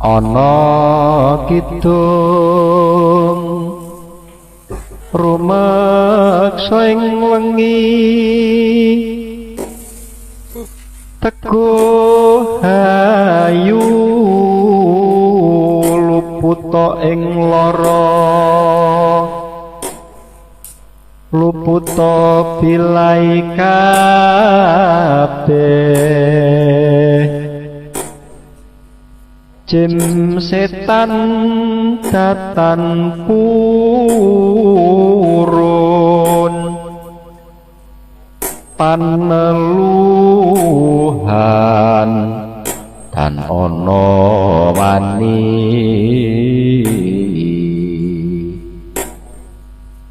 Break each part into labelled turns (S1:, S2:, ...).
S1: ana kidung rumeksa ing wengi teguh hayu luputa ing lara luputa bilai kabeh jim setan datan purun paneluhan dan ono wani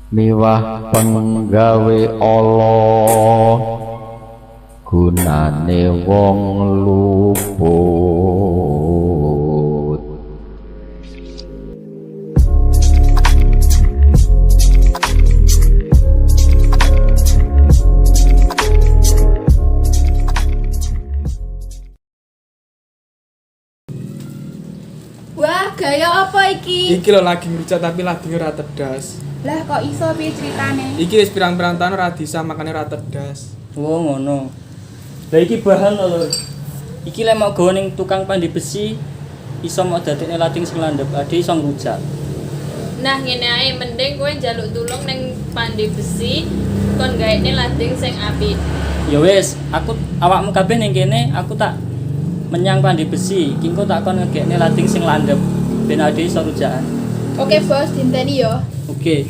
S1: miwah penggawe Allah gunane wong luput.
S2: Wah, gaya apa iki?
S3: Iki lho lagi ngucap tapi lagi ora tedas.
S2: Lah kok iso piye ceritane?
S3: Iki wis pirang-pirang tahun ora bisa makane ora tedas.
S4: Oh ngono. Lah iki bahan lho. Iki lek mau gawe ning tukang pandi besi iso mau dadekne lating sing landhep, ade iso ngrujak.
S5: Nah ngene ae mending kowe njaluk tulung ning pandi besi kon gaene lading sing apik.
S4: Ya wis, aku awakmu kabeh ning kene, aku tak menyang pandi besi, iki engko tak kon ngegekne lating sing landhep ben ade iso rujakan.
S2: Oke, Bos, dinteni yo.
S4: Oke.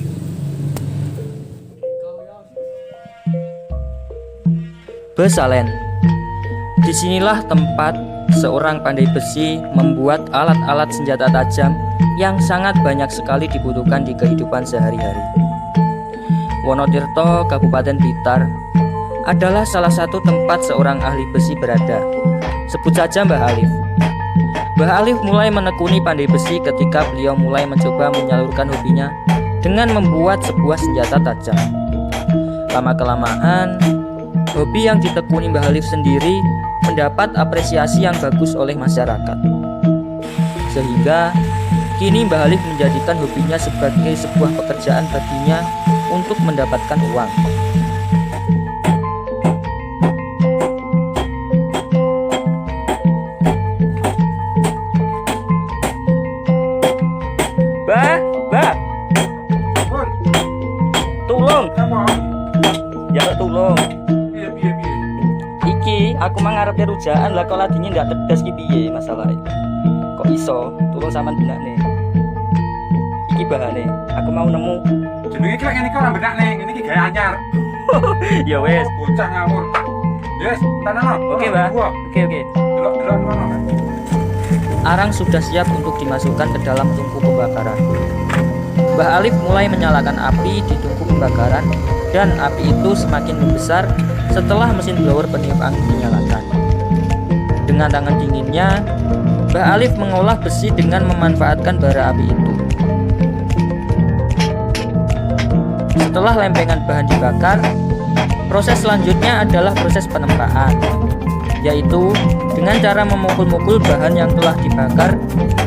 S4: Besalen. Disinilah tempat seorang pandai besi membuat alat-alat senjata tajam yang sangat banyak sekali dibutuhkan di kehidupan sehari-hari. Wonotirto, Kabupaten Blitar adalah salah satu tempat seorang ahli besi berada. Sebut saja Mbah Alif. Mbah Alif mulai menekuni pandai besi ketika beliau mulai mencoba menyalurkan hobinya dengan membuat sebuah senjata tajam. Lama-kelamaan, hobi yang ditekuni Mbah Alif sendiri mendapat apresiasi yang bagus oleh masyarakat. Sehingga kini Mbah Alif menjadikan hobinya sebagai sebuah pekerjaan baginya untuk mendapatkan uang. Bah, tulung. Ya tulung. Iki aku mah ngarepe rujaan lah kok ladine ndak tedas ki piye masalahe. Kok iso tulung sampean benakne. Iki bahane, aku mau nemu.
S6: Jenenge iki lek ngene iki ora benakne, ngene iki gawe anyar.
S4: Ya wes.
S6: Bocah ngawur. Yes, tanah.
S4: Oke, Mbak. Oke.
S6: Delok-delok ngono.
S4: Arang sudah siap untuk dimasukkan ke dalam tungku pembakaran. Mbah Alif mulai menyalakan api di tungku pembakaran dan api itu semakin membesar setelah mesin blower peniup angin dinyalakan. Dengan tangan dinginnya, Mbah Alif mengolah besi dengan memanfaatkan bara api itu. Setelah lempengan bahan dibakar, proses selanjutnya adalah proses penempaan, yaitu dengan cara memukul-mukul bahan yang telah dibakar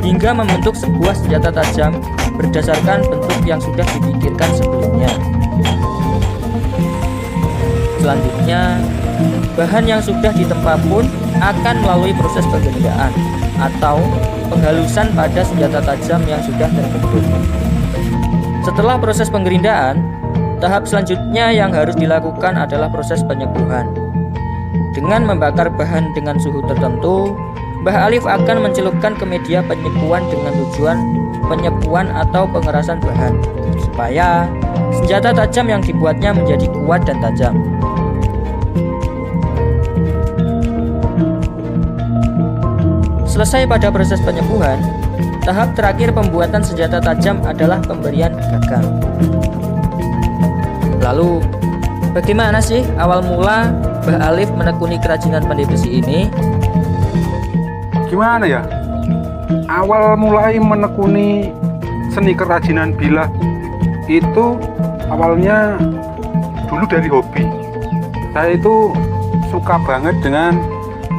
S4: hingga membentuk sebuah senjata tajam berdasarkan bentuk yang sudah dipikirkan sebelumnya. Selanjutnya, bahan yang sudah ditempa pun akan melalui proses pengerjaan atau penghalusan pada senjata tajam yang sudah terbentuk. Setelah proses penggerindaan, tahap selanjutnya yang harus dilakukan adalah proses penyepuhan. Dengan membakar bahan dengan suhu tertentu, Mbah Alif akan mencelupkan ke media penyepuhan dengan tujuan penyepuhan atau pengerasan bahan, supaya senjata tajam yang dibuatnya menjadi kuat dan tajam. Selesai pada proses penyepuhan, tahap terakhir pembuatan senjata tajam adalah pemberian gagang. Lalu, bagaimana sih awal mula Mbah Alif menekuni kerajinan pandai besi ini?
S6: Gimana ya? Awal mulai menekuni seni kerajinan bilah itu awalnya dulu dari hobi. Saya itu suka banget dengan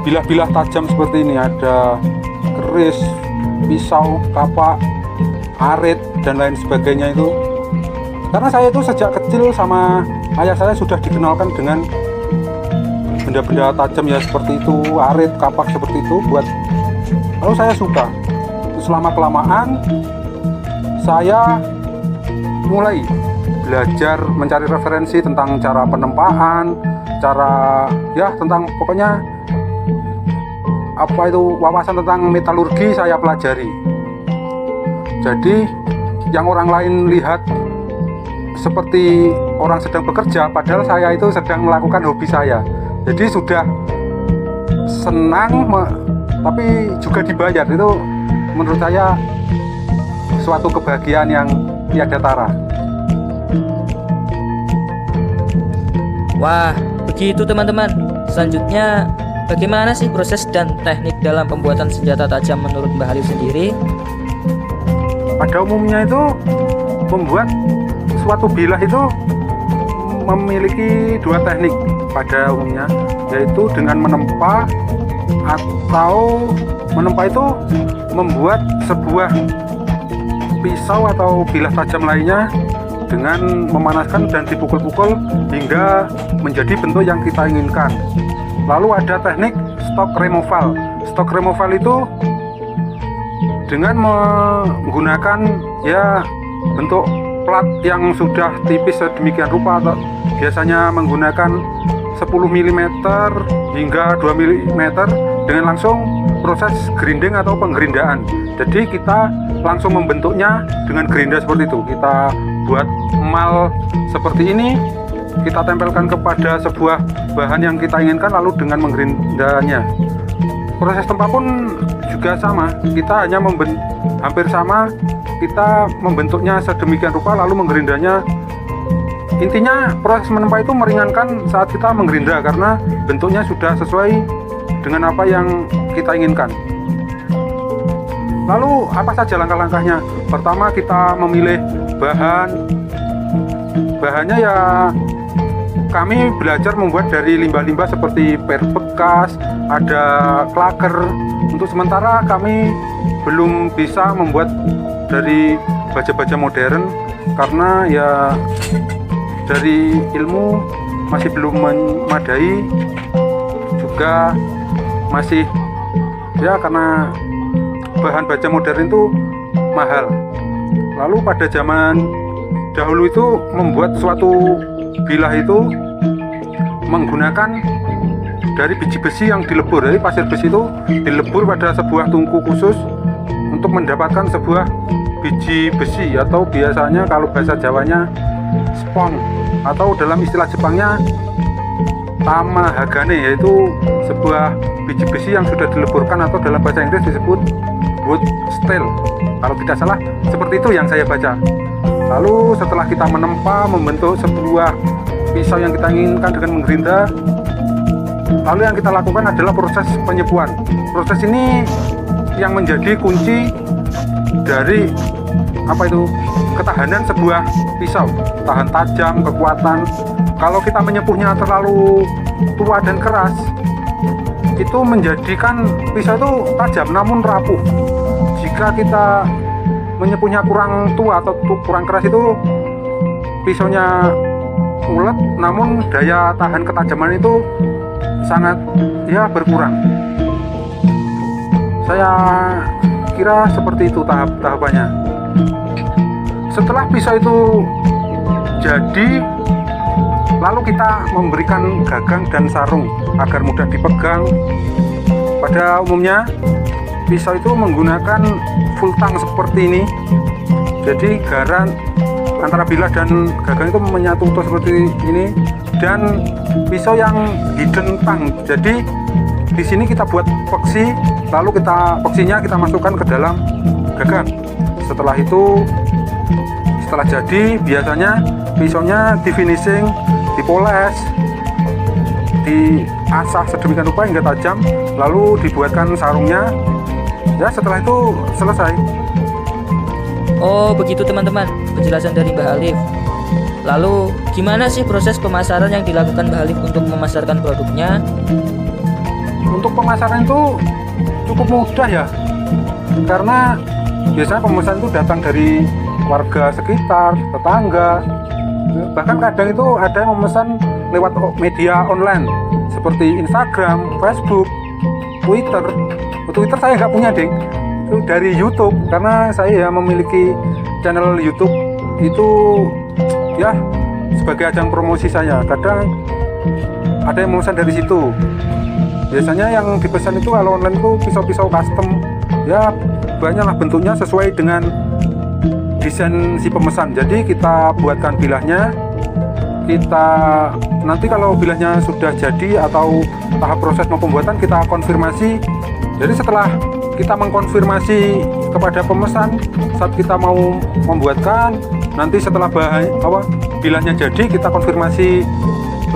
S6: bilah-bilah tajam seperti ini. Ada keris, pisau, kapak, arit dan lain sebagainya itu. Karena saya itu sejak kecil sama ayah saya sudah dikenalkan dengan benda-benda tajam ya seperti itu, arit, kapak seperti itu lalu saya suka. Selama kelamaan saya mulai belajar mencari referensi tentang cara penempaan, cara ya tentang pokoknya apa itu wawasan tentang metalurgi saya pelajari. Jadi yang orang lain lihat seperti orang sedang bekerja, padahal saya itu sedang melakukan hobi saya. Jadi sudah senang tapi juga dibayar. Itu menurut saya suatu kebahagiaan yang tiada tara.
S4: Wah, begitu teman-teman. Selanjutnya, bagaimana sih proses dan teknik dalam pembuatan senjata tajam menurut Mbah Halif sendiri?
S6: Pada umumnya itu membuat suatu bilah itu memiliki dua teknik pada umumnya, yaitu dengan menempa, atau menempa itu membuat sebuah pisau atau bilah tajam lainnya dengan memanaskan dan dipukul-pukul hingga menjadi bentuk yang kita inginkan. Lalu ada teknik stock removal. Stock removal itu dengan menggunakan ya bentuk plat yang sudah tipis sedemikian rupa, atau biasanya menggunakan 10 mm hingga 2 mm dengan langsung proses grinding atau penggerindaan. Jadi kita langsung membentuknya dengan gerinda seperti itu. Kita buat emal seperti ini, kita tempelkan kepada sebuah bahan yang kita inginkan, lalu dengan menggerindanya. Proses tempa pun juga sama, kita hanya hampir sama, kita membentuknya sedemikian rupa lalu menggerindanya. Intinya proses menempa itu meringankan saat kita menggerinda karena bentuknya sudah sesuai dengan apa yang kita inginkan. Lalu apa saja langkah-langkahnya? Pertama, kita memilih bahannya ya kami belajar membuat dari limbah-limbah seperti per bekas, ada klaker. Untuk sementara kami belum bisa membuat dari baja-baja modern karena ya dari ilmu masih belum memadai, juga masih ya karena bahan baja modern itu mahal. Lalu pada zaman dahulu itu membuat suatu bilah itu menggunakan dari biji besi yang dilebur. Jadi pasir besi itu dilebur pada sebuah tungku khusus untuk mendapatkan sebuah biji besi, atau biasanya kalau bahasa Jawanya spong, atau dalam istilah Jepangnya tamahagane, yaitu sebuah biji besi yang sudah dileburkan, atau dalam bahasa Inggris disebut wood steel kalau tidak salah, seperti itu yang saya baca. Lalu setelah kita menempa, membentuk sebuah pisau yang kita inginkan dengan menggerinda, lalu yang kita lakukan adalah proses penyepuan. Proses ini yang menjadi kunci dari ketahanan sebuah pisau, tahan tajam, kekuatan. Kalau kita menyepuhnya terlalu tua dan keras, itu menjadikan pisau itu tajam namun rapuh. Jika kita menyepuhnya kurang tua atau kurang keras, itu pisaunya ulet namun daya tahan ketajaman itu sangat ya berkurang. Saya kira seperti itu tahapannya. Setelah pisau itu jadi, lalu kita memberikan gagang dan sarung agar mudah dipegang. Pada umumnya pisau itu menggunakan full tang seperti ini. Jadi garan antara bilah dan gagang itu menyatu seperti ini, dan pisau yang hidden tang. Jadi di sini kita buat peksi, lalu peksinya kita masukkan ke dalam gagang. Setelah jadi, biasanya pisaunya di finishing, dipoles, diasah sedemikian rupa hingga tajam, lalu dibuatkan sarungnya. Ya, setelah itu selesai.
S4: Oh, begitu teman-teman penjelasan dari Mbah Halif. Lalu gimana sih proses pemasaran yang dilakukan Mbah Halif untuk memasarkan produknya?
S6: Untuk pemasaran itu cukup mudah ya. karena biasanya pemesan itu datang dari warga sekitar, tetangga, bahkan kadang itu ada yang memesan lewat media online seperti Instagram, Facebook, Twitter. Twitter saya nggak punya, Ding. Itu dari YouTube, karena saya ya memiliki channel YouTube itu ya sebagai ajang promosi saya. Kadang ada yang memesan dari situ. Biasanya yang dipesan itu kalau online itu pisau-pisau custom, ya banyaklah bentuknya sesuai dengan desain si pemesan. Jadi kita buatkan bilahnya, kita nanti kalau bilahnya sudah jadi atau tahap proses pembuatan kita konfirmasi. Jadi setelah kita mengkonfirmasi kepada pemesan saat kita mau membuatkan, nanti setelah bilahnya jadi kita konfirmasi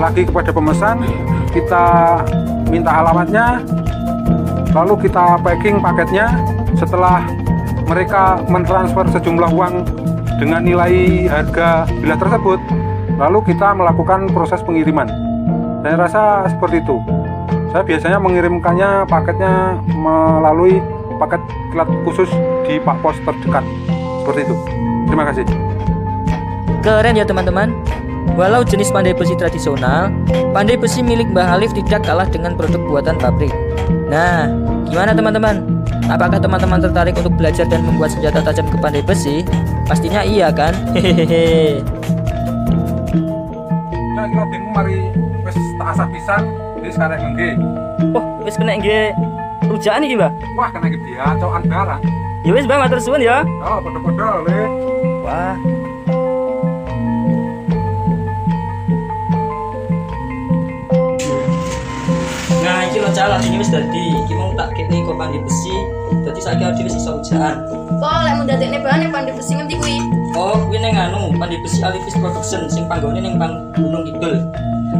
S6: lagi kepada pemesan, kita minta alamatnya, lalu kita packing paketnya. Setelah mereka mentransfer sejumlah uang dengan nilai harga bilah tersebut, lalu kita melakukan proses pengiriman. Saya rasa seperti itu. Saya biasanya mengirimkannya paketnya melalui paket kilat khusus di Pak Pos terdekat. Seperti itu. Terima kasih.
S4: Keren ya teman-teman. Walau jenis pandai besi tradisional, pandai besi milik Mbah Alif tidak kalah dengan produk buatan pabrik. Nah, gimana teman-teman? Apakah teman-teman tertarik untuk belajar dan membuat senjata tajam ke pandai besi? Pastinya iya kan? Hehehe.
S6: Nah, kita bingung mari wis tak asah pisan, wis karek nggih.
S4: Wah, wis kena nggih rujaan iki, Mbah.
S6: Wah, kena gede cokan barang.
S4: Ya wis, Mbah, matur suwun ya.
S6: Oh, padha-padha le.
S4: Wah. Nah, iki lho calah ini wis dadi. Iki mau tak kene kok pandai besi. Dadi saiki awake wis iso rujaan.
S2: Kok lek mau dadekne bahan yang pandai besi ngendi kuwi?
S4: Oh, kuwi ning anu, pandai besi Alifis Production sing panggone ning Gunung Kidul.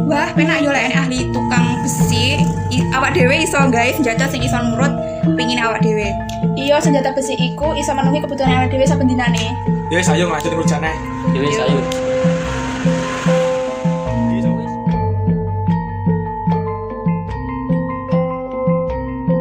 S2: Wah, penak yo lek ahli tukang besi. Awak dhewe iso gawe senjata sing iso nurut pengin awak dhewe. Iya, senjata besi iku iso memenuhi kebutuhan awak dhewe saben dinane.
S3: Ya, ayo lanjut rujane.
S4: Ya wis ayo.